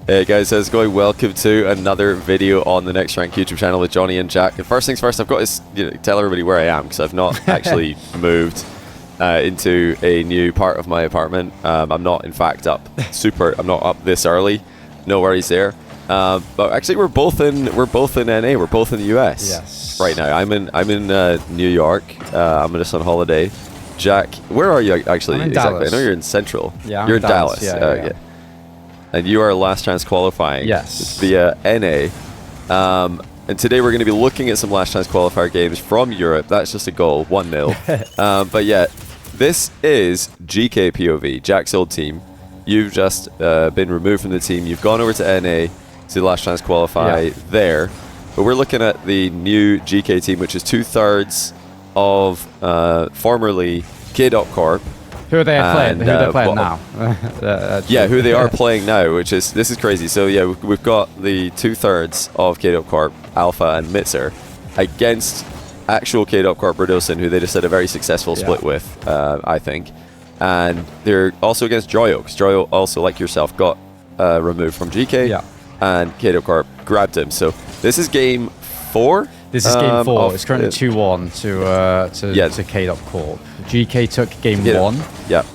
Hey guys, how's it going? Welcome to another video on the Next Rank YouTube channel with Johnny and Jack. And first things first, I've got to tell everybody where I am because I've not actually moved into a new part of my apartment. I'm not, in fact, I'm not up this early. No worries there. But actually, we're both in NA. We're both in the US right now. I'm in New York. I'm just on holiday. Jack, where are you actually? I'm in exactly? Dallas. I know you're in Central. Yeah, you're in Dallas. Yeah. And you are last chance qualifying. Yes. Via NA. And today we're going to be looking at some last chance qualifier games from Europe. That's just a goal, 1-0. But yeah, this is Geekay POV, Jack's old team. You've just been removed from the team. You've gone over to NA to the last chance qualify there. But we're looking at the new Geekay team, which is 2/3 of formerly Kaydop Corp. Who are they playing? Who are they playing now? Who they are playing now, this is crazy. So yeah, we've got the 2/3 of Kaydop Corp, Alpha and Mitzer, against actual Kaydop Corp Rodosin, who they just had a very successful split with, I think. And they're also against Joyo, because Joyo also, like yourself, got removed from GK, and Kaydop Corp grabbed him. So this is game 4. This is game 4. It's currently 2-1 to Kaydop Corp. GK took game 1,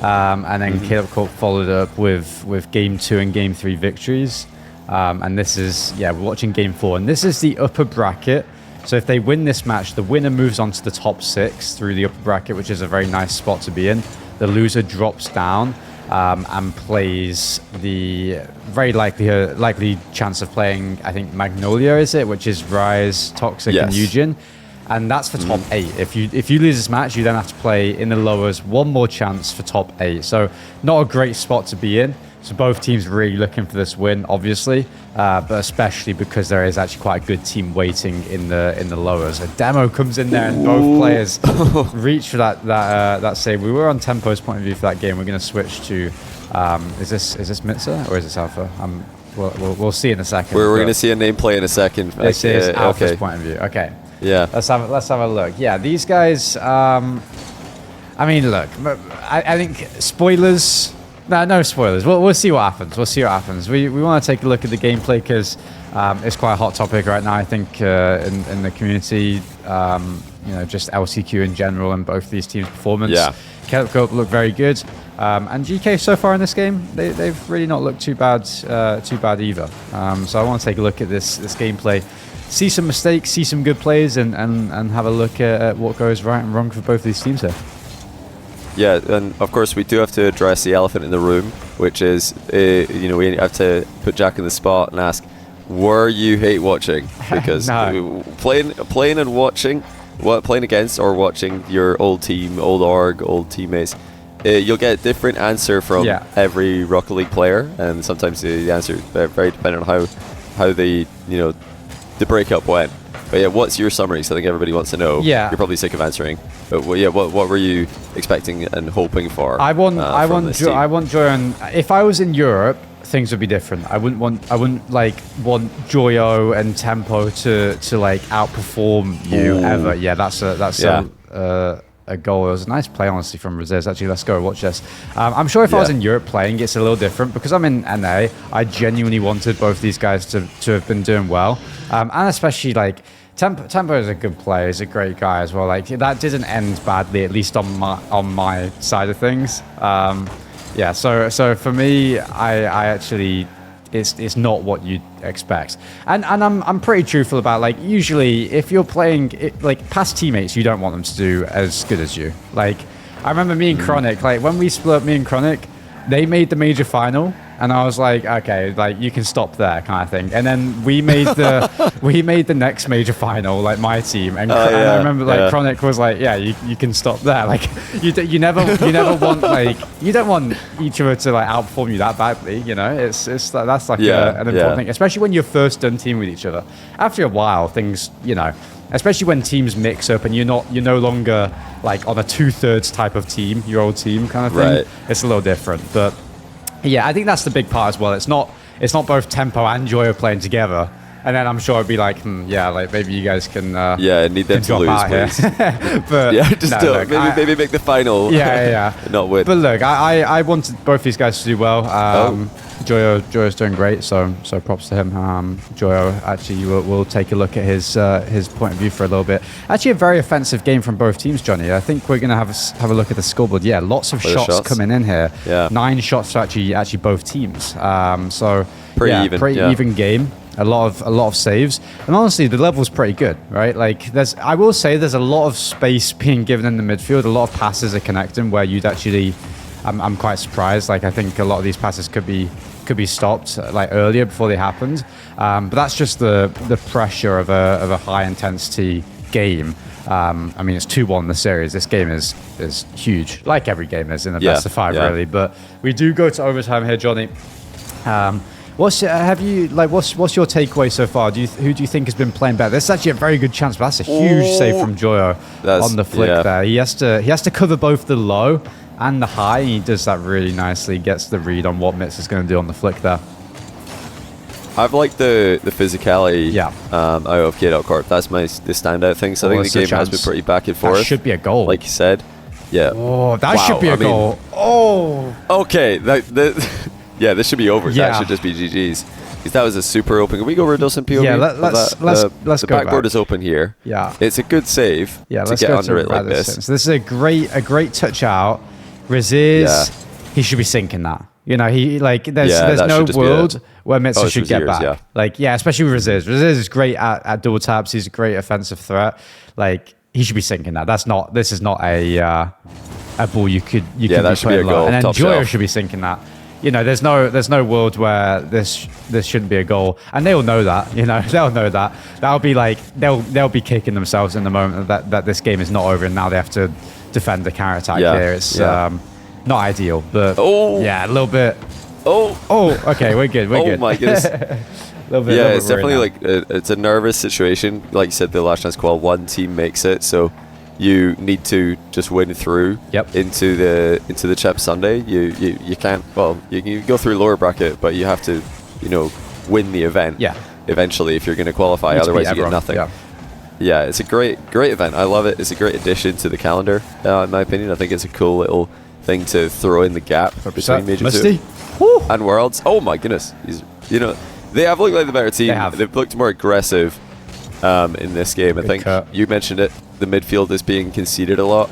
and then Kaydop Corp followed up with game 2 and game 3 victories. And this is, we're watching game 4, and this is the upper bracket. So if they win this match, the winner moves on to the top 6 through the upper bracket, which is a very nice spot to be in. The loser drops down and plays the very likely chance of playing, I think, Magnolia, is it? Which is Rise, Toxic, and Eugen. And that's for top 8. If you lose this match, you then have to play in the lowers, one more chance for top 8. So not a great spot to be in. So both teams really looking for this win, obviously, but especially because there is actually quite a good team waiting in the lowers. A demo comes in there, and both players reach for that save. We were on Tempo's point of view for that game. We're going to switch to is this Mitzer or is this Alpha? We'll see in a second. We're going to see a nameplay in a second. This is Alpha's point of view. Okay. Yeah. Let's have a look. Yeah, these guys. I mean, look. I think spoilers. No spoilers. We'll see what happens. We want to take a look at the gameplay because it's quite a hot topic right now. I think in the community, just LCQ in general and both these teams' performance. Yeah. Kaydop Corp look very good, and GK so far in this game they've really not looked too bad either. So I want to take a look at this gameplay, see some mistakes, see some good plays, and have a look at what goes right and wrong for both these teams here. Yeah, and of course we do have to address the elephant in the room, which is, we have to put Jack in the spot and ask, were you hate watching? Because playing and watching, playing against or watching your old team, old org, old teammates, you'll get a different answer from every Rocket League player, and sometimes the answer very dependent on how the breakup went. But yeah, what's your summary? So I think everybody wants to know. Yeah. You're probably sick of answering. But what were you expecting and hoping for? I want Joyo. If I was in Europe, things would be different. I wouldn't want Joyo and Tempo to outperform you ever. Yeah, that's a goal. It was a nice play, honestly, from Razez. Actually, let's go watch this. I'm sure if I was in Europe playing, it's a little different because I'm in NA. I genuinely wanted both these guys to have been doing well, and especially Tempo is a good player. He's a great guy as well. That didn't end badly, at least on my side of things. So for me, I actually. It's not what you'd expect, and I'm pretty truthful about usually if you're playing past teammates, you don't want them to do as good as you. I remember me and Chronic, when we split up, me and Chronic, they made the major final, and I was like, okay, you can stop there, kind of thing. And then we made the next major final, my team, and I remember Chronic was like, yeah, you can stop there. You never want you don't want each other to outperform you that badly. That's an important thing, especially when you're first done team with each other. After a while, things especially when teams mix up and you're no longer on a 2/3 type of team, your old team kind of thing. Right. It's a little different, but. Yeah, I think that's the big part as well. It's not both Tempo and Joyo playing together, and then I'm sure it'd be maybe you guys can. Need them to lose, please. But maybe make the final. Yeah. Not win. But look, I wanted both these guys to do well. Joyo's doing great, so props to him. Joyo, actually, we'll take a look at his point of view for a little bit. Actually, a very offensive game from both teams, Johnny. I think we're gonna have a look at the scoreboard. Yeah, lots of shots coming in here. Yeah. 9 shots for actually both teams. So pretty even game. A lot of saves, and honestly, the level's pretty good, right? Like, I will say there's a lot of space being given in the midfield. A lot of passes are connecting where you'd actually, I'm quite surprised. Like, I think a lot of these passes could be stopped like earlier before they happened. But that's just the pressure of a high intensity game. I mean, it's 2-1 the series. This game is huge, like every game is in the best of 5, really. But we do go to overtime here, Johnny. What's your takeaway so far? Who do you think has been playing better? This is actually a very good chance, but that's a huge save from Joyo on the flick there. He has to cover both the low and the high, and he does that really nicely. Gets the read on what Mitz is going to do on the flick there. I've liked the physicality out of Kaydop Corp. That's the standout thing. So I think the game has been pretty back and forth. That should be a goal. Like you said. Yeah. Oh, that should be a goal. Okay. Yeah, this should be over. Yeah. That should just be GG's. Because that was a super open. Can we go Riddleson POV? Yeah, let's go. The backboard is open here. Yeah. It's a good save to get under it like this. So this is a great touch out. Raziz, he should be sinking that. You know, there's no world where Mitsu should get back. Especially with Raziz. Raziz is great at double taps. He's a great offensive threat. Like, he should be sinking that. This is not a ball you could that should be a goal. And then Top Joyo shelf. should be sinking that. You know, there's no world where this shouldn't be a goal, and they'll know that. You know, they'll know that. That'll be like they'll be kicking themselves in the moment that this game is not over, and now they have to defend the counter attack here. It's not ideal, but a little bit. Okay, we're good. Oh my goodness. It's definitely it's a nervous situation. Like you said, the last chance call, one team makes it, so you need to just win through into the Chep Sunday. You can't. Well, you can go through lower bracket, but you have to, win the event. Eventually, if you're going to qualify, otherwise you get nothing. Yeah, it's a great event. I love it. It's a great addition to the calendar, in my opinion. I think it's a cool little thing to throw in the gap between Major 2 and Worlds. Oh my goodness, they have looked like the better team. They've looked more aggressive in this game. I think you mentioned it. The midfield is being conceded a lot.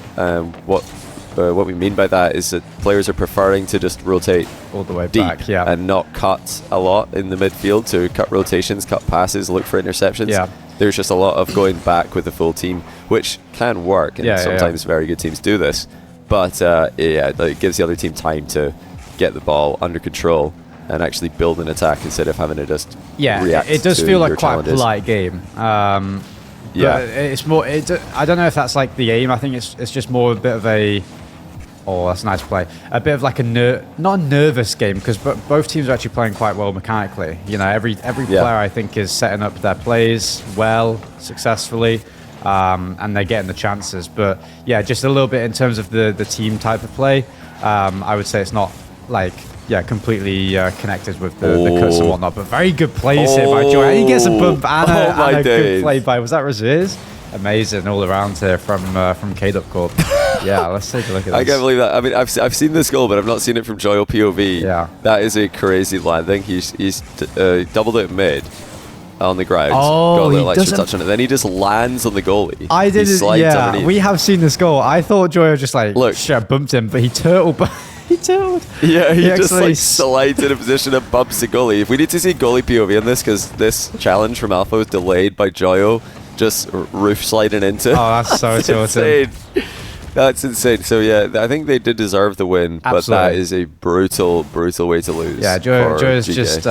What we mean by that is that players are preferring to just rotate all the way deep back, and not cut a lot in the midfield, to cut rotations, cut passes, look for interceptions. There's just a lot of going back with the full team, which can work, and sometimes very good teams do this. But it gives the other team time to get the ball under control and actually build an attack instead of having to just react. It does to feel like your quite challenges. a polite game. It's more. I don't know if that's like the aim. I think it's just more a bit of a. Oh, that's a nice play. A bit of like not a nervous game, because both teams are actually playing quite well mechanically. You know, every player I think is setting up their plays well, successfully, and they're getting the chances. But just a little bit in terms of the team type of play. I would say it's not like completely connected with the cuts and whatnot. But very good plays here by Joy. He gets a bump and a good play by, was that Raziz? Amazing all around here from Kaydop Corp. Let's take a look at this. I can't believe that. I mean, I've seen this goal, but I've not seen it from Joyo POV. That is a crazy line. I think he's doubled it mid on the ground. Got a little extra touch on it. Then he just lands on the goalie. I didn't. We have seen this goal. I thought Joyo just bumped him, but he turtled. He turtled. Yeah, he just slides in a position and bumps the goalie. If we need to see goalie POV on this, because this challenge from Alpha was delayed by Joyo just roof sliding into. Oh, that's so insane. That's insane. So I think they did deserve the win, but that is a brutal way to lose. Yeah, Joe's he's just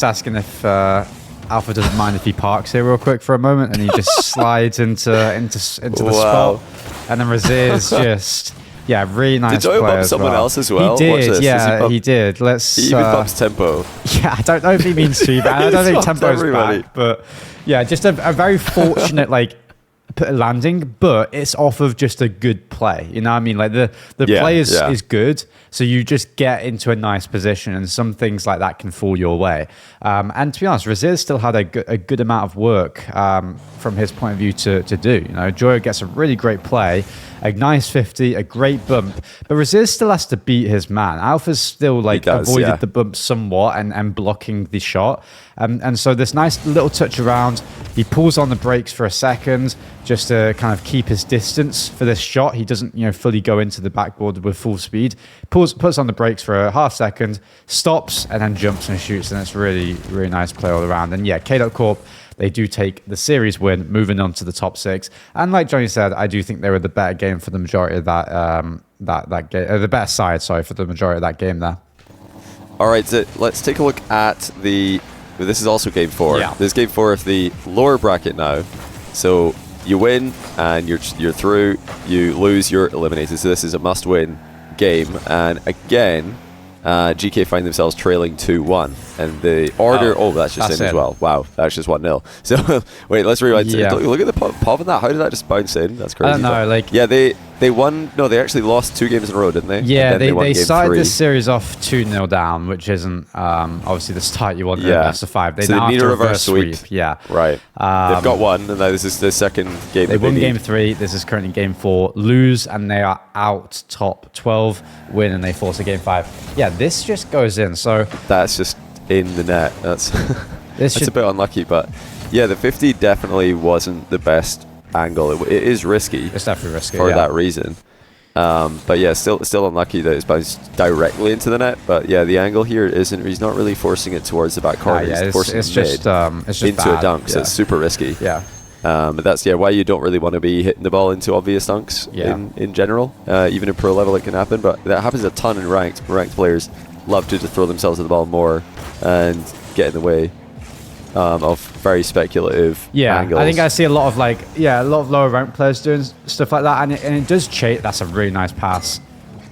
asking if Alpha doesn't mind if he parks here real quick for a moment, and he just slides into the spot, and then Raziz just. Yeah, really nice. Did Joyo bump someone else as well? He did, he did. He even bumps Tempo. Yeah, I don't know if he means to, but I don't think Tempo's back. But just a very fortunate landing, but it's off of just a good play. You know what I mean? Like the play is good, so you just get into a nice position, and some things like that can fall your way. And to be honest, Razir still had a good amount of work from his point of view to do. You know, Joyo gets a really great play, a nice 50, a great bump, but Razir still has to beat his man. Alpha's still like avoided the bump somewhat and blocking the shot. And so this nice little touch around, he pulls on the brakes for a second just to kind of keep his distance for this shot. He doesn't, fully go into the backboard with full speed. Puts on the brakes for a half second, stops, and then jumps and shoots. And it's really, really nice play all around. And yeah, Kaydop Corp, they do take the series win, moving on to the top 6. And like Johnny said, I do think they were the better game for the majority of that game, the better side, for the majority of that game there. All right, so let's take a look at this is also game 4. Yeah. This is game 4 of the lower bracket now. So you win and you're through. You lose, you're eliminated. So this is a must-win game. And again, GK find themselves trailing 2-1. And the order... Oh, that's just in as well. Wow, that's just 1-0. So, wait, let's rewind. Yeah. Look at the pop on that. How did that just bounce in? That's crazy. I don't know, like... Yeah, they won... No, they actually lost 2 games in a row, didn't they? Yeah, they started this series off 2-0 down, which isn't obviously the start you want in best of 5. They now need a reverse sweep. Yeah. Right. They've got one, and now this is the second game. They won game 3. This is currently game 4. Lose, and they are out top 12. Win, and they force a game 5. Yeah, this just goes in. So that's just in the net. That's a bit unlucky, but yeah, the 50 definitely wasn't the best angle. It is risky. It's definitely risky for that reason. But yeah, still unlucky that it's bounced directly into the net. But yeah, the angle here isn't. He's not really forcing it towards the back corner. He's forcing it into a dunk. So it's super risky. Yeah. But that's why you don't really want to be hitting the ball into obvious dunks in general. Even in pro level, it can happen, but that happens a ton in ranked. Ranked players love to just throw themselves at the ball more and get in the way of very speculative angles. I think I see a lot of lower ranked players doing stuff like that, and it does chase. That's a really nice pass.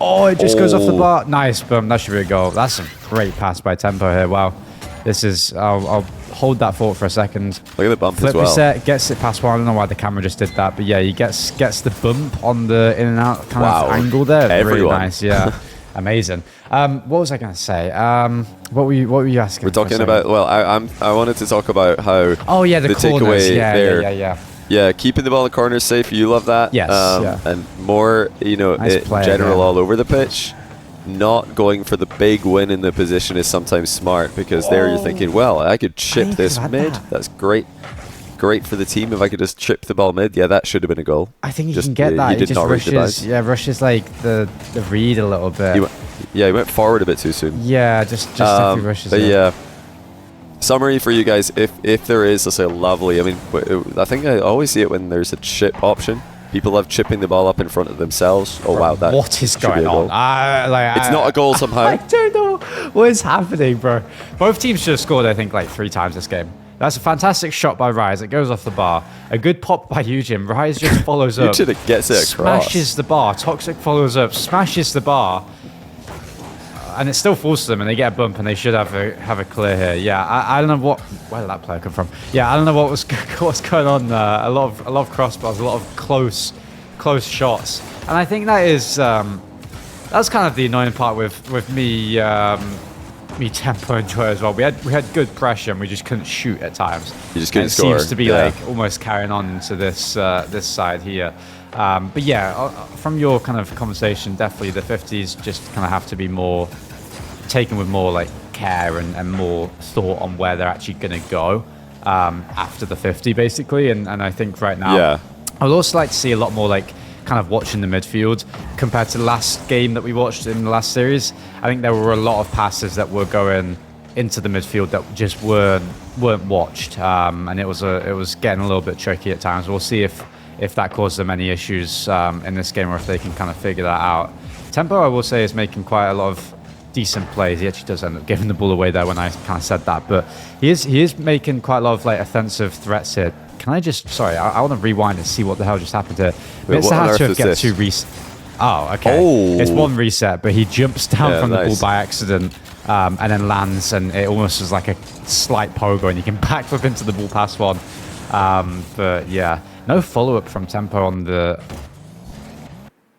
Oh, it just goes off the bar. Nice, boom. That should be a goal. That's a great pass by Tempo here. Wow. This is. I'll hold that thought for a second. Look at the bump Flip as well. Reset, gets it past one. I don't know why the camera just did that, but yeah, he gets the bump on the in and out kind of angle there. Everyone. Really nice, yeah. Amazing. What was I going to say? What were you asking? We're talking about. Well, I wanted to talk about how. Oh yeah, the corners. Takeaway there. Yeah. Yeah, keeping the ball in the corners safe. You love that. Yes. And more, nice play, general all over the pitch. Not going for the big win in the position is sometimes smart, because there you're thinking, well, I could chip this mid. That's great. Great for the team if I could just chip the ball mid. Yeah, that should have been a goal. I think you can get that. You did not rushes. Rushes like the read a little bit. He went forward a bit too soon. Yeah, just definitely rushes. But yeah. Summary for you guys: if there is, let's say, lovely. I mean, I think I always see it when there's a chip option. People love chipping the ball up in front of themselves. Oh wow, that what is going on? It's not a goal somehow. I don't know what is happening, bro. Both teams should have scored, I think, like 3 times this game. That's a fantastic shot by Rise. It goes off the bar. A good pop by Eugene. Rise just follows up. Eugene gets it across. Smashes the bar. Toxic follows up. Smashes the bar. And it still falls to them, and they get a bump, and they should have a clear here. Yeah, I don't know where did that player come from? Yeah, I don't know what's going on. A lot of crossbars, a lot of close shots, and I think that is that's kind of the annoying part with me Tempo and Joy as well. We had good pressure, and we just couldn't shoot at times. You just couldn't score. It seems to be like almost carrying on into this side here. But yeah, from your kind of conversation, definitely the 50s just kind of have to be more taken with more like care and more thought on where they're actually going to go after the 50, basically. And I think right now, I would also like to see a lot more like kind of watching the midfield compared to the last game that we watched in the last series. I think there were a lot of passes that were going into the midfield that just weren't watched, and it was getting a little bit tricky at times. We'll see if that causes them any issues in this game, or if they can kind of figure that out. Tempo, I will say, is making quite a lot of decent plays. He actually does end up giving the ball away there when I kind of said that, but he is making quite a lot of like offensive threats here. Can I just, sorry, I want to rewind and see what the hell just happened here. It's had to get 2 resets. Oh, okay. Oh. It's 1 reset, but he jumps down from the ball by accident and then lands, and it almost was like a slight pogo, and you can backflip into the ball past one. But yeah, No follow-up from Tempo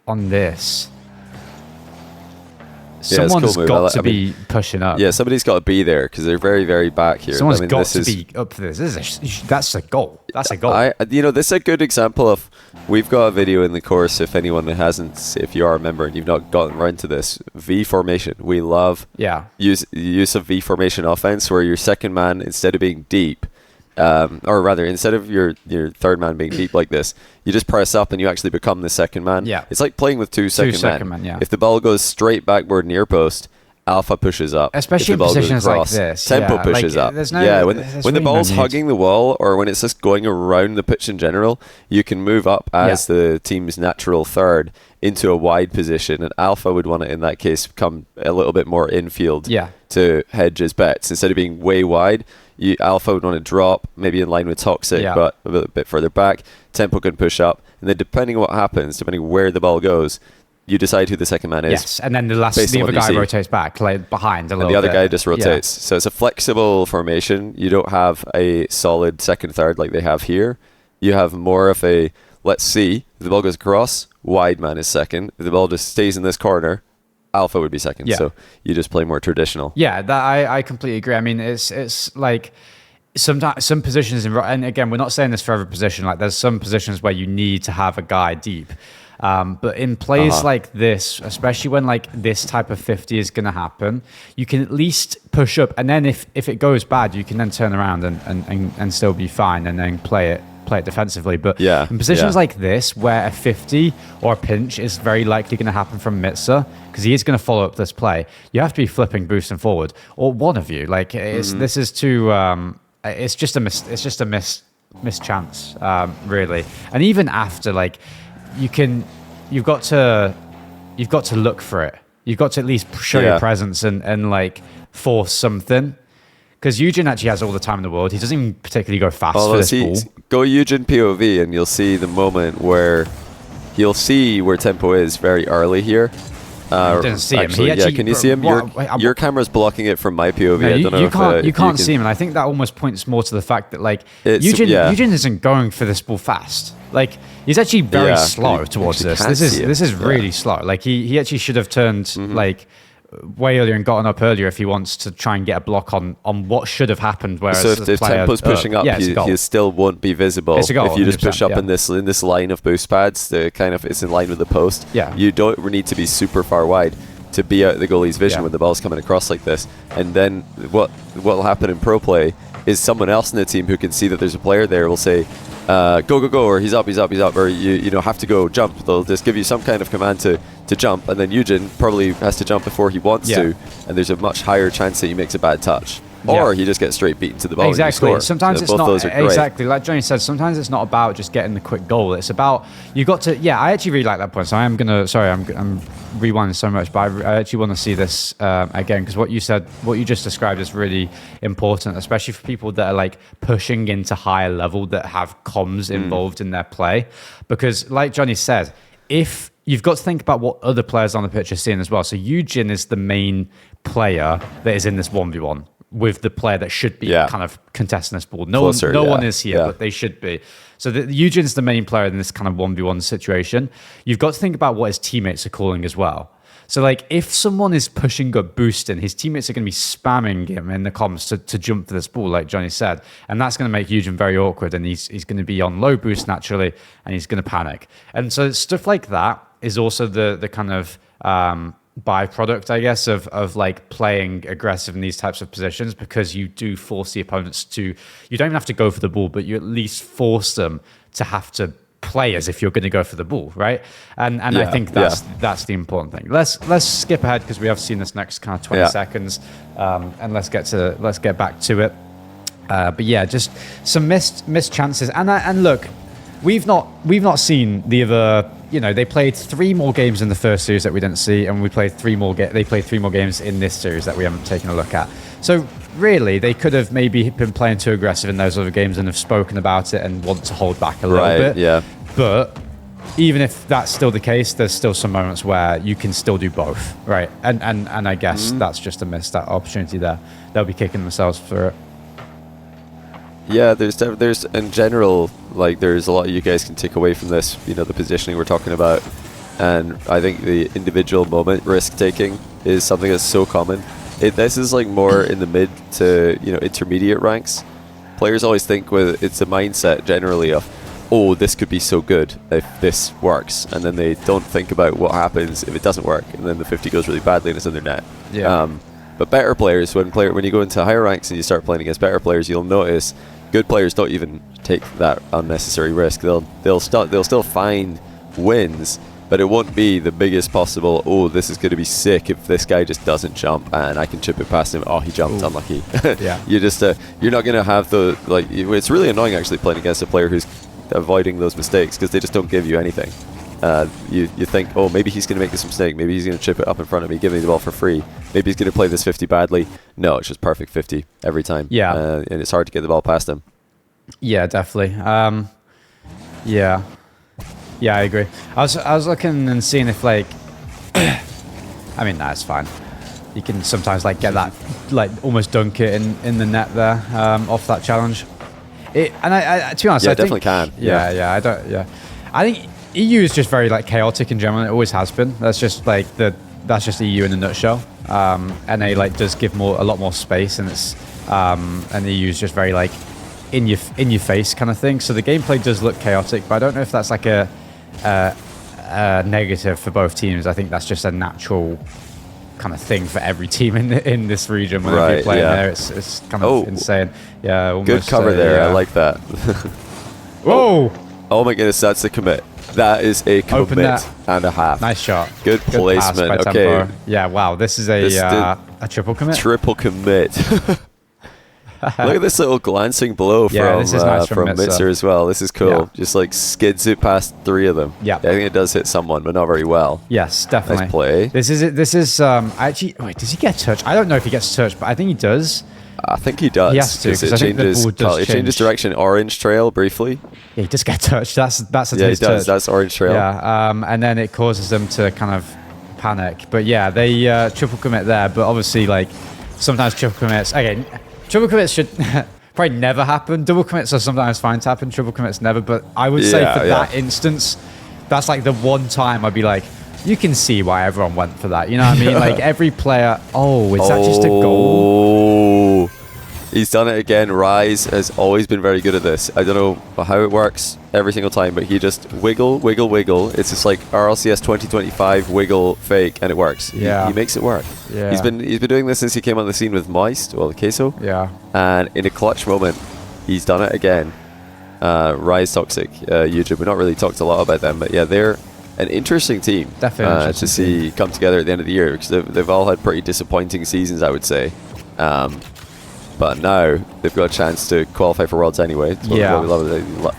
on this. Someone's got to be pushing up. Yeah, somebody's got to be there because they're very, very back here. Someone's got to be up for this. That's a goal. That's a goal. This is a good example of. We've got a video in the course. If anyone hasn't, if you are a member and you've not gotten around to this, V formation. We love use of V formation offense, where your second man, instead of being deep, or rather, instead of your third man being deep like this, you just press up and you actually become the second man. Yeah. It's like playing with two second men. Yeah. If the ball goes straight backboard near post, Alpha pushes up. Especially in positions like this. Tempo pushes up. When the ball's hugging the wall, or when it's just going around the pitch in general, you can move up as the team's natural third into a wide position, and Alpha would want to, in that case, come a little bit more infield to hedge his bets. Instead of being way wide, Alpha would want to drop, maybe in line with Toxic, but a little bit further back. Tempo can push up, and then depending on what happens, depending where the ball goes, you decide who the second man is. Yes, and then the other guy rotates back, like behind a little bit. And the other guy just rotates. So it's a flexible formation. You don't have a solid second, third like they have here. You have more of a, let's see, if the ball goes across, wide man is second. If the ball just stays in this corner, Alpha would be second. So you just play more traditional. Yeah, I completely agree. I mean, it's like sometimes some positions, and again, we're not saying this for every position. Like there's some positions where you need to have a guy deep. But in plays like this, especially when like this type of 50 is going to happen, you can at least push up, and then if it goes bad, you can then turn around and still be fine, and then play it defensively. But in positions like this, where a 50 or a pinch is very likely going to happen from Mitsa, because he is going to follow up this play, you have to be flipping, boosting forward, or one of you. Like this is too. It's just a missed chance, really. And even after, like. You've got to look for it. You've got to at least show your presence and like force something. Because Eugen actually has all the time in the world. He doesn't even particularly go fast for this ball. Go Eugen POV and you'll see the moment where you'll see where Tempo is very early here. You didn't see him. Can you see him? Your camera's blocking it from my POV. No, I don't know you can't see him, and I think that almost points more to the fact that like Eugen isn't going for this ball fast. Like he's actually very slow towards this. This is really slow. Like he actually should have turned like way earlier and gotten up earlier if he wants to try and get a block on what should have happened. Whereas so if Tempo's pushing up, he still won't be visible. It's a goal, if you just push up in this line of boost pads, it's in line with the post. You don't need to be super far wide to be out of the goalie's vision when the ball's coming across like this. And then what will happen in pro play is someone else in the team who can see that there's a player there will say, go, or he's up, or you have to go jump. They'll just give you some kind of command to jump, and then Eugen probably has to jump before he wants to, and there's a much higher chance that he makes a bad touch. Or he just gets straight beaten to the ball. Exactly. Sometimes it's not exactly like Johnny said. Sometimes it's not about just getting the quick goal. It's about you got to. Yeah, I actually really like that point. So I'm rewinding so much, but I actually want to see this again because what you just described is really important, especially for people that are like pushing into higher level that have comms involved in their play. Because like Johnny said, if you've got to think about what other players on the pitch are seeing as well. So Eugen is the main player that is in this 1v1 with the player that should be kind of contesting this ball. No one is here, but they should be. So Eugen's the main player in this kind of 1v1 situation. You've got to think about what his teammates are calling as well. So like if someone is pushing up, boosting, his teammates are going to be spamming him in the comms to jump for this ball, like Johnny said. And that's going to make Eugen very awkward, and he's going to be on low boost naturally, and he's going to panic. And so stuff like that is also the kind of byproduct, I guess, of like playing aggressive in these types of positions, because you do force the opponents to, you don't even have to go for the ball, but you at least force them to have to play as if you're going to go for the ball, right? And I think that's the important thing. Let's skip ahead because we have seen this next kind of 20 seconds, and let's get back to it. But yeah, just some missed chances, and look, we've not seen the other. You know, they played 3 more games in the first series that we didn't see, and they played 3 more games in this series that we haven't taken a look at. So really, they could have maybe been playing too aggressive in those other games and have spoken about it and want to hold back a little bit. Yeah. But even if that's still the case, there's still some moments where you can still do both, right? And I guess that's just a missed opportunity there. They'll be kicking themselves for it. Yeah, there's in general, like, there's a lot you guys can take away from this, you know, the positioning we're talking about. And I think the individual moment risk taking is something that's so common. This is like more in the mid to, you know, intermediate ranks. Players always think it's a mindset generally of, oh, this could be so good if this works, and then they don't think about what happens if it doesn't work, and then the 50 goes really badly and it's in their net. Yeah. But better players, when you go into higher ranks and you start playing against better players, you'll notice good players don't even take that unnecessary risk. They'll still find wins, but it won't be the biggest possible, oh, this is going to be sick if this guy just doesn't jump and I can chip it past him. Oh, he jumped, unlucky. Yeah. You're not going to have the, like, it's really annoying actually playing against a player who's avoiding those mistakes because they just don't give you anything. You think, oh, maybe he's going to make this mistake, maybe he's going to chip it up in front of me, give me the ball for free, maybe he's going to play this 50 badly. No, it's just perfect 50 every time. Yeah. And it's hard to get the ball past him. Yeah, definitely. Yeah, I agree. I was looking and seeing if, like, I mean, it's fine. You can sometimes, like, get that, like, almost dunk it in the net there off that challenge. And I to be honest, yeah, I definitely think, can. Yeah. I think EU is just very, like, chaotic in general. It always has been. That's just like that's just EU in a nutshell. NA, like, does give a lot more space, and it's and EU is just very, like, in your face kind of thing. So the gameplay does look chaotic, but I don't know if that's like a negative for both teams. I think that's just a natural kind of thing for every team in this region. Whenever you're playing there, it's kind of insane. Yeah, almost, good cover there. yeah. I like that. Whoa! Oh my goodness, that's a commit. That is a commit and a half. Nice shot. Good placement. Pass by Okay. Tempo. Yeah, wow. This is a triple commit. Triple commit. Look at this little glancing blow this is nice from Mitzer as well. This is cool. Yeah. Just like skids it past three of them. Yeah. I think it does hit someone, but not very well. Yes, definitely. Nice play. This is actually, wait, does he get touched? I don't know if he gets touched, but I think he does. I think he does. He has to, because I think the ball does it changes direction. Orange trail briefly. Yeah, he does get touched. That's a yeah, he does. touch. That's orange trail. Yeah, and then it causes them to kind of panic. But yeah, they triple commit there. But obviously, like, sometimes triple commits. Again, triple commits should probably never happen. Double commits are sometimes fine to happen. Triple commits never. But I would say for that instance, that's like the one time I'd be like, you can see why everyone went for that. You know what I mean? Like, every player. Oh, is that just a goal? He's done it again. Rise has always been very good at this. I don't know how it works every single time, but he just wiggle. It's just like RLCS 2025 wiggle fake, and it works. Yeah. He makes it work. Yeah. He's been doing this since he came on the scene with Moist, well, Queso. Yeah. And in a clutch moment, he's done it again. Rise Toxic, YouTube. We've not really talked a lot about them, but yeah, they're an interesting team. Definitely to see come together at the end of the year, because they've all had pretty disappointing seasons, I would say. But now they've got a chance to qualify for Worlds anyway. It's what we love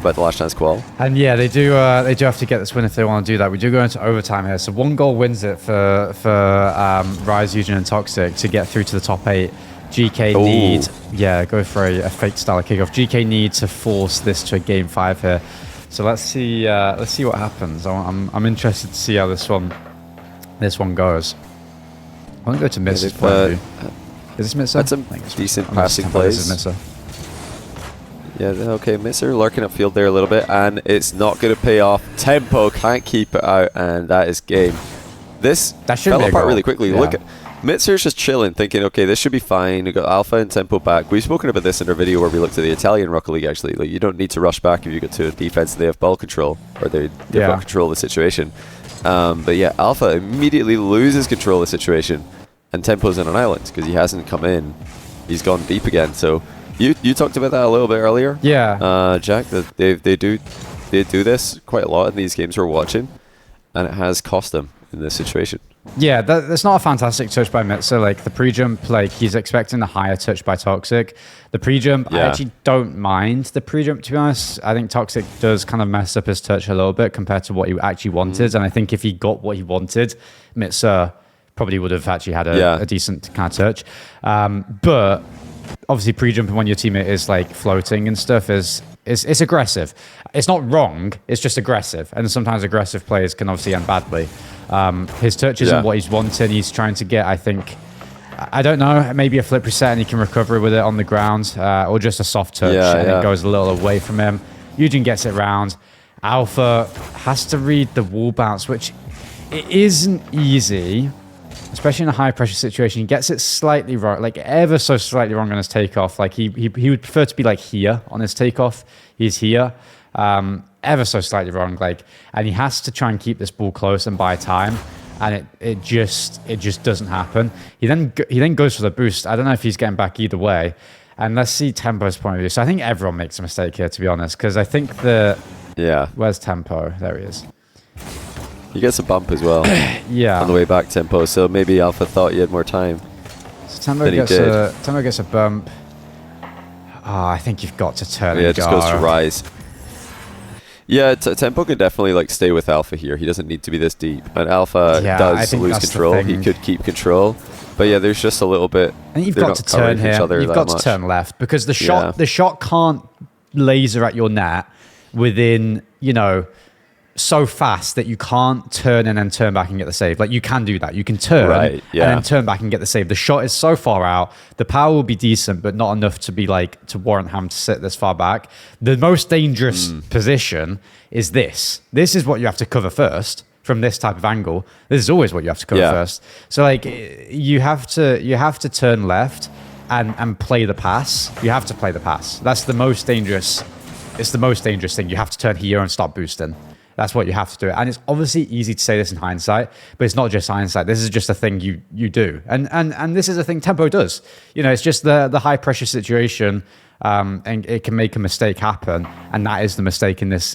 about the last chance qual. And yeah, they do have to get this win if they want to do that. We do go into overtime here, so one goal wins it for Rise, Eugen, and Toxic to get through to the top 8. GK need go for a fake style of kickoff. GK need to force this to a game 5 here. So let's see what happens. I'm interested to see how this one goes. I want to go to Mitz's point of view. Is this Mitzer? That's some decent passing plays. This is Mitzer. Yeah, okay, Mitzer lurking upfield there a little bit, and it's not going to pay off. Tempo can't keep it out, and that is game. This fell apart really quickly. Yeah. Look at Mitzer's just chilling, thinking, okay, this should be fine. We've got Alpha and Tempo back. We've spoken about this in our video where we looked at the Italian Rocket League, actually. Like, you don't need to rush back if you get to a defense and they have ball control, or they've got control of the situation. But yeah, Alpha immediately loses control of the situation. And Tempo's in an island because he hasn't come in. He's gone deep again. So you talked about that a little bit earlier. Yeah. Jack, that they do this quite a lot in these games we're watching, and it has cost them in this situation. Yeah, that's not a fantastic touch by Mitzer. Like, the pre-jump, like, he's expecting a higher touch by Toxic. The pre-jump, I actually don't mind the pre-jump, to be honest. I think Toxic does kind of mess up his touch a little bit compared to what he actually wanted. And I think if he got what he wanted, Mitzer probably would have actually had a decent kind of touch. But obviously pre-jumping when your teammate is like floating and stuff is aggressive. It's not wrong, it's just aggressive. And sometimes aggressive players can obviously end badly. His touch isn't what he's wanting. He's trying to get, I think, I don't know, maybe a flip reset and he can recover with it on the ground, or just a soft touch and it goes a little away from him. Eugen gets it round. Alpha has to read the wall bounce, which it isn't easy, especially in a high pressure situation. He gets it slightly wrong, like ever so slightly wrong on his takeoff. Like he would prefer to be like here on his takeoff. He's here, ever so slightly wrong. Like, and he has to try and keep this ball close and buy time. And it just doesn't happen. He then goes for the boost. I don't know if he's getting back either way. And let's see Tempo's point of view. So I think everyone makes a mistake here, to be honest, because I think where's Tempo? There he is. He gets a bump as well. Yeah. On the way back, Tempo. So maybe Alpha thought he had more time. So Tempo gets a bump. Oh, I think you've got to turn. Yeah, it just goes to rise. Yeah, Tempo can definitely like stay with Alpha here. He doesn't need to be this deep. And Alpha does lose control. He could keep control. But yeah, there's just a little bit. And you've got to turn here. You've got to turn left because the shot can't laser at your net within, so fast that you can't turn and then turn back and get the save. Like you can do that. You can turn and then turn back and get the save. The shot is so far out. The power will be decent, but not enough to be like to warrant having to sit this far back. The most dangerous position is this. This is what you have to cover first from this type of angle. This is always what you have to cover first. So like you have to turn left and play the pass. You have to play the pass. That's the most dangerous. It's the most dangerous thing. You have to turn here and start boosting. That's what you have to do. And it's obviously easy to say this in hindsight, but it's not just hindsight. This is just a thing you do. And this is a thing Tempo does. It's just the high pressure situation, and it can make a mistake happen. And that is the mistake in this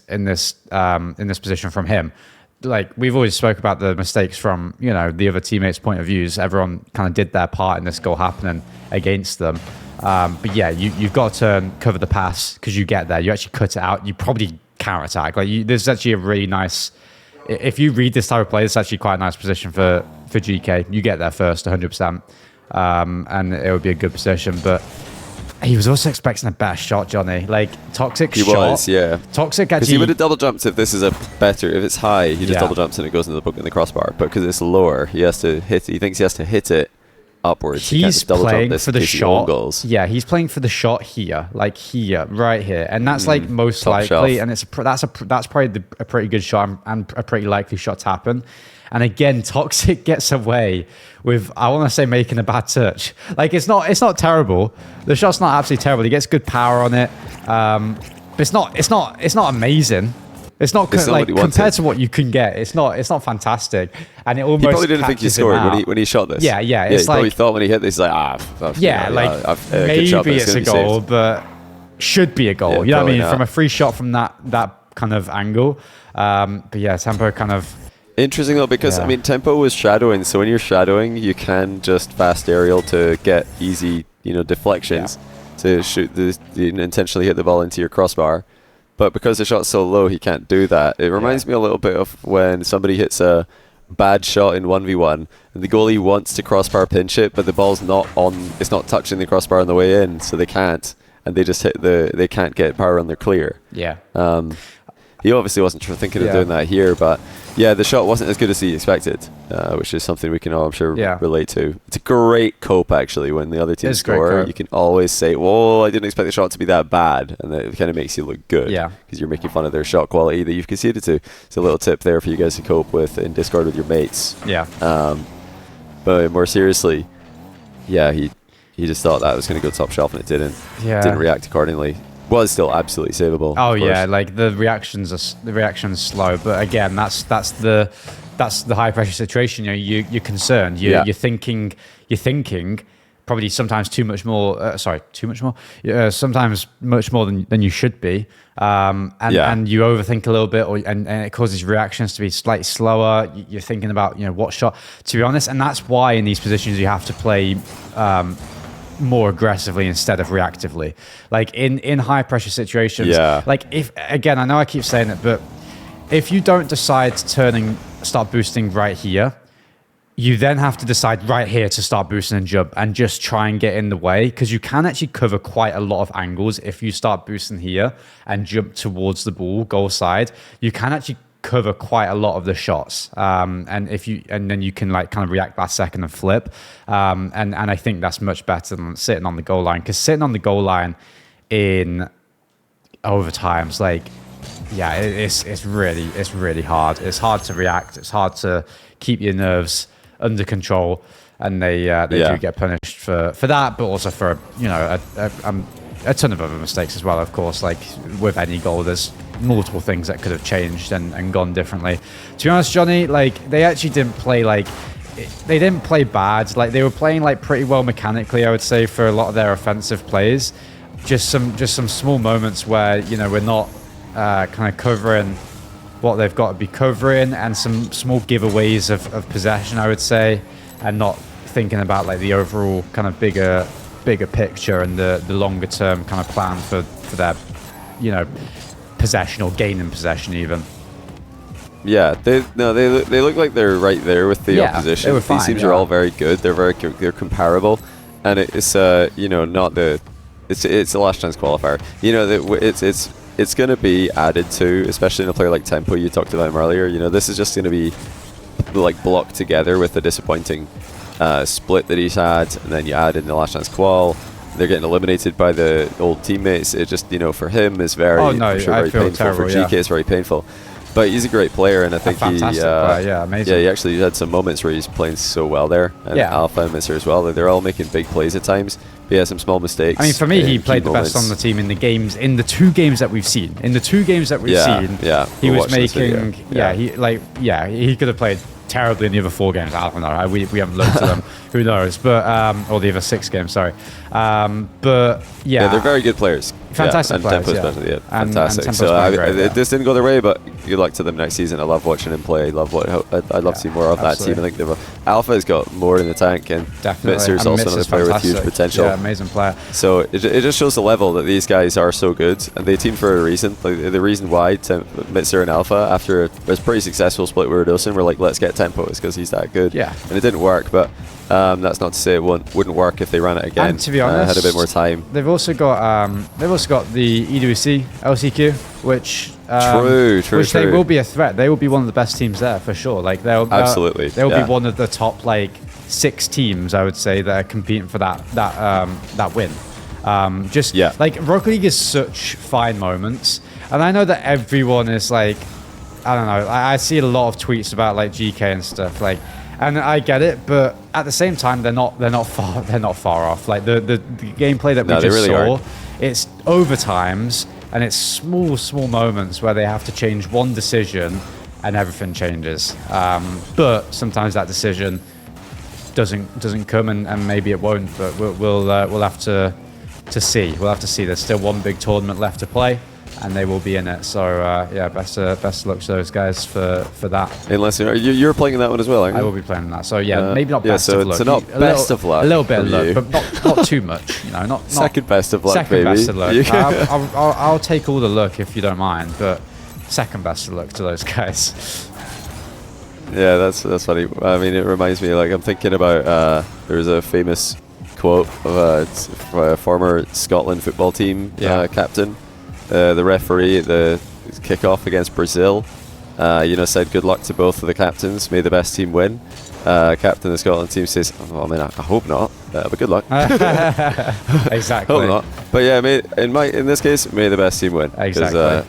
position from him. Like we've always spoke about the mistakes from, the other teammates' point of views. Everyone kind of did their part in this goal happening against them. But yeah, you've got to cover the pass because you get there. You actually cut it out. You probably counter-attack. This is actually a really nice... If you read this type of play, it's actually quite a nice position for GK. You get there first, 100%. And it would be a good position. But he was also expecting a better shot, Johnny. Like, Toxic shot. He was, yeah. Toxic actually... Because he would have double jumped if this is if it's high, he just double jumps and it goes into the crossbar. But because it's lower, he thinks he has to hit it upwards. He's playing for the shot. Yeah, he's playing for the shot here, like here, right here, and that's like most likely, shelf. And that's probably a pretty good shot and a pretty likely shot to happen. And again, Toxic gets away with, I want to say, making a bad touch. Like it's not terrible. The shot's not absolutely terrible. He gets good power on it, but it's not amazing. It's not like compared to what you can get. It's not fantastic, and it almost. He probably didn't think he scored when he shot this. Yeah. It's like, probably thought when he hit this, like maybe it's a goal, but should be a goal. Yeah, you know what I mean? Not. From a free shot from that kind of angle. But yeah, Tempo kind of. Interesting though, because I mean, Tempo was shadowing, so when you're shadowing, you can just fast aerial to get easy, deflections to shoot intentionally hit the ball into your crossbar. But because the shot's so low, he can't do that. It reminds me a little bit of when somebody hits a bad shot in 1v1 and the goalie wants to crossbar pinch it, but the ball's it's not touching the crossbar on the way in, so they can't, and they just they can't get power on their clear. Yeah. He obviously wasn't thinking of doing that here, but yeah, the shot wasn't as good as he expected, which is something we can all, I'm sure, relate to. It's a great cope, actually, when the other team score. You can always say, whoa, I didn't expect the shot to be that bad, and it kind of makes you look good because you're making fun of their shot quality that you've conceded to. It's a little tip there for you guys to cope with in Discord with your mates. Yeah. But more seriously, he just thought that was going to go top shelf, and it didn't. Yeah. Didn't react accordingly. Was still absolutely savable. Oh yeah, like the reaction's slow, but again, that's the high pressure situation. You're concerned. You're thinking probably sometimes sometimes much more than you should be, and you overthink a little bit, and it causes reactions to be slightly slower. You're thinking about what shot to be honest, and that's why in these positions you have to play. More aggressively instead of reactively, like in high pressure situations. Like if again, I know I keep saying it, but if you don't decide to start boosting right here, you then have to decide right here to start boosting and jump and just try and get in the way, because you can actually cover quite a lot of angles if you start boosting here and jump towards the goal side. You can actually cover quite a lot of the shots, and then you can like kind of react last second and flip, and I think that's much better than sitting on the goal line, because sitting on the goal line in overtimes, like, yeah, it's really hard. It's hard to react. It's hard to keep your nerves under control, and they do get punished for that, but also for a ton of other mistakes as well. Of course, like with any goal, there's multiple things that could have changed and gone differently. To be honest, Johnny, like they actually didn't play bad. Like they were playing like pretty well mechanically, I would say, for a lot of their offensive plays. Just some small moments where we're not kind of covering what they've got to be covering, and some small giveaways of possession, I would say, and not thinking about like the overall kind of bigger picture and the longer term kind of plan for their possession or gaining possession even. Yeah, they look like they're right there with the opposition. These teams are all very good. They're comparable, and it's not the it's the last chance qualifier. It's going to be added to, especially in a player like Tempo. You talked about him earlier. This is just going to be like blocked together with the disappointing split that he's had, and then you add in the last chance qual. They're getting eliminated by the old teammates. It just, for him is very, very painful. Terrible, for Geekay, it's very painful. But he's a great player, and I think fantastic player, amazing. Yeah, he actually had some moments where he's playing so well there, and Alpha and Mr. as well. They're all making big plays at times. But yeah, some small mistakes. I mean, for me, he played the best on the team in the two games that we've seen. In the two games that we've seen, he was making. He could have played terribly in the other 4 games. I don't know. We haven't looked at them. Who knows? But or the other 6 games. Sorry. But they're very good players. Fantastic players. Fantastic. And so this didn't go their way, but good luck to them next season. I love watching him play. I'd love to see more of that team. I think Alpha's got more in the tank, and Mitzer's also another player with huge potential. Yeah, amazing player. So it just shows the level that these guys are so good, and they team for a reason. Like, the reason why Mitzer and Alpha, after a pretty successful split we were dosing, were like, let's get Tempo, is because he's that good. Yeah. And it didn't work, but that's not to say it wouldn't work if they ran it again. And to be honest, had a bit more time. They've also got the EWC LCQ, which true. They will be a threat. They will be one of the best teams there for sure. Like they'll be one of the top like 6 teams, I would say, that are competing for that win. Like Rocket League is such fine moments, and I know that everyone is like, I don't know. I see a lot of tweets about like Geekay and stuff, like. And I get it, but at the same time, they're not far off. Like the gameplay that we just really saw, it's overtimes, and it's small moments where they have to change one decision, and everything changes. But sometimes that decision doesn't come, and maybe it won't. But we'll have to see. We'll have to see. There's still one big tournament left to play, and they will be in it. So best of luck to those guys for that. Unless you're playing in that one as well, aren't you? I will be playing in that. So maybe not best of luck. So not best of luck. A little bit of luck, but not too much. Not second best of luck, second baby. Best of luck. I'll take all the luck if you don't mind, but second best of luck to those guys. Yeah, that's funny. I mean, it reminds me, like, I'm thinking about there's a famous quote of a former Scotland football team captain. The referee at the kickoff against Brazil, said good luck to both of the captains. May the best team win. Captain of the Scotland team says, "Oh, I mean, I hope not, but good luck." Exactly. Hope not. But yeah, in this case, may the best team win. Exactly.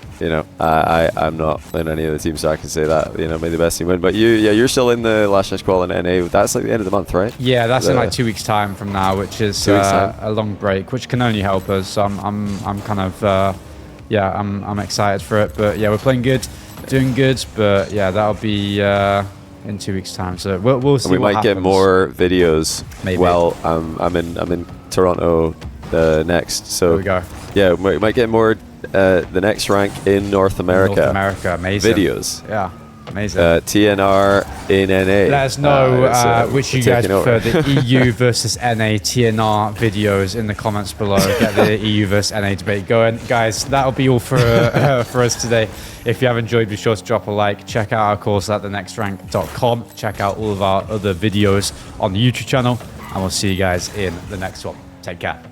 I'm not in any of the teams, so I can say that. May the best team win. But you're still in the last chance qual in NA. That's like the end of the month, right? Yeah, that's in like 2 weeks' time from now, which is a long break, which can only help us. So I'm kind of I'm excited for it. But yeah, we're playing good, doing good. But yeah, that'll be in 2 weeks' time. So we'll see. We might get more videos. Maybe. Well, I'm in Toronto next. So there we go. Yeah, we might get more the next rank in North America. North America, amazing. Videos. Yeah. Amazing. TNR in NA. Let us know which you guys prefer, the EU versus NA TNR videos in the comments below. Get the EU versus NA debate going. Guys, that'll be all for us today. If you have enjoyed, be sure to drop a like. Check out our course at thenextrank.com. Check out all of our other videos on the YouTube channel. And we'll see you guys in the next one. Take care.